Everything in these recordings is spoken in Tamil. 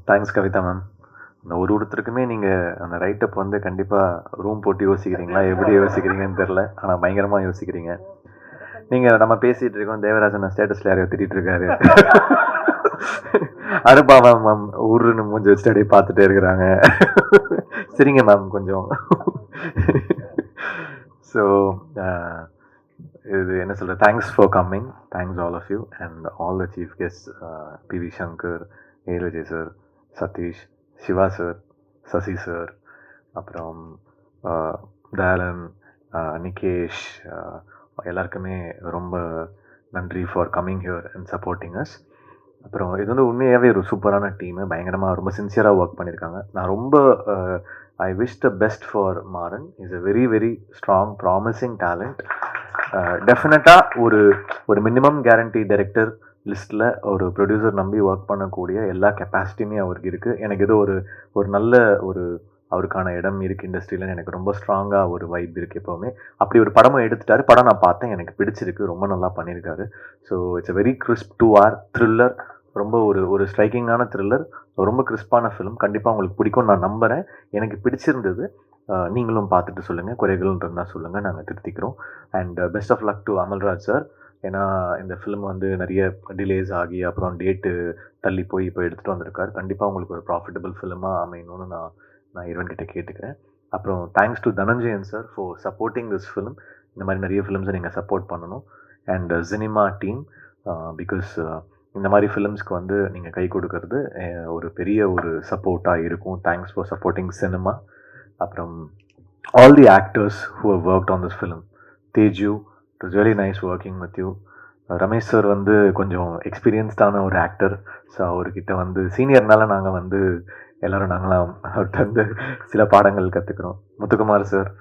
Thanks Kavitha ma'am. இந்த ஒருத்தருக்குமே நீங்கள் அந்த ரைட்டப் வந்து கண்டிப்பாக ரூம் போட்டு யோசிக்கிறீங்களா, எப்படி யோசிக்கிறீங்கன்னு தெரில. ஆனால் பயங்கரமாக யோசிக்கிறீங்க. நீங்கள் நம்ம பேசிகிட்டு இருக்கோம், தேவராஜன் ஸ்டேட்டஸில் யாரையோ திட்டிகிட்டு இருக்காரு. அனுப்பா மேம் மேம் ஊருன்னு மூஞ்சி வச்சுட்டு அப்படியே பார்த்துட்டே இருக்கிறாங்க. சரிங்க மேம் கொஞ்சம். ஸோ இது என்ன சொல்கிறது, thanks for coming, thanks all of you and all the chief guest, PV Shankar, ஏலஜே sir, Sathish, Siva sir, Sasi sir, அப்புறம் தயாலன், நிகேஷ், எல்லாருக்குமே ரொம்ப நன்றி for coming here and supporting us. அப்புறம் இது வந்து உண்மையாகவே ஒரு சூப்பரான டீமு, பயங்கரமாக ரொம்ப சின்சியராக ஒர்க் பண்ணியிருக்காங்க. நான் ரொம்ப I wish the best for Maran. Is a very very strong promising talent. டெஃபினட்டாக ஒரு மினிமம் கேரண்டி டைரக்டர் லிஸ்ட்டில் ஒரு ப்ரொடியூசர் நம்பி ஒர்க் பண்ணக்கூடிய எல்லா கெப்பாசிட்டியுமே அவருக்கு இருக்குது. எனக்கு ஏதோ ஒரு நல்ல அவருக்கான இடம் இருக்குது இண்டஸ்ட்ரியில். எனக்கு ரொம்ப ஸ்ட்ராங்காக ஒரு வைப் இருக்குது எப்போவுமே. அப்படி ஒரு படமும் எடுத்துட்டாரு. படம் நான் பார்த்தேன், எனக்கு பிடிச்சிருக்கு, ரொம்ப நல்லா பண்ணியிருக்காரு. So it's a very crisp 2 hour thriller. ரொம்ப ஒரு ஸ்ட்ரைக்கிங்கான த்ரில்லர், ரொம்ப கிறிஸ்பான ஃபிலிம். கண்டிப்பாக உங்களுக்கு பிடிக்கும் நான் நம்புகிறேன். எனக்கு பிடிச்சிருந்தது. நீங்களும் பார்த்துட்டு சொல்லுங்கள், குறைகள் இருந்தால் சொல்லுங்கள், நாங்கள் திருத்திக்கிறோம். And best of luck to Amalraj sir. ஏன்னா இந்த ஃபிலிம் வந்து நிறைய டிலேஸ் ஆகி அப்புறம் டேட்டு தள்ளி போய் இப்போ எடுத்துகிட்டு வந்திருக்காரு. கண்டிப்பாக உங்களுக்கு ஒரு ப்ராஃபிட்டபிள் ஃபிலிமாக அமையணும்னு நான் இறைவன்கிட்ட கேட்டுக்கிறேன். அப்புறம் thanks to Dhananjayan sir for supporting this film. இந்த மாதிரி நிறைய ஃபிலிம்ஸை நீங்கள் சப்போர்ட் பண்ணணும். அண்ட் சினிமா டீம், பிகாஸ் இந்த மாதிரி ஃபிலிம்ஸ்க்கு வந்து நீங்கள் கை கொடுக்கறது ஒரு பெரிய ஒரு சப்போர்ட்டாக இருக்கும். Thanks for supporting cinema. அப்புறம் all the actors who have worked on this film. Teju, it was very nice working with you. Ramesh sir வந்து கொஞ்சம் எக்ஸ்பீரியன்ஸ்டான ஒரு ஆக்டர். ஸோ அவர்கிட்ட வந்து சீனியர்னால நாங்கள் வந்து எல்லோரும் நாங்களாம் அவர்கிட்ட வந்து சில பாடங்கள் கற்றுக்குறோம். முத்துக்குமார் சார்,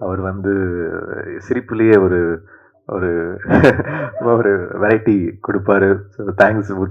அவர் வந்து சிரிப்புலேயே ஒரு ஒரு வெரைட்டி கொடுப்பாரு. So thanks.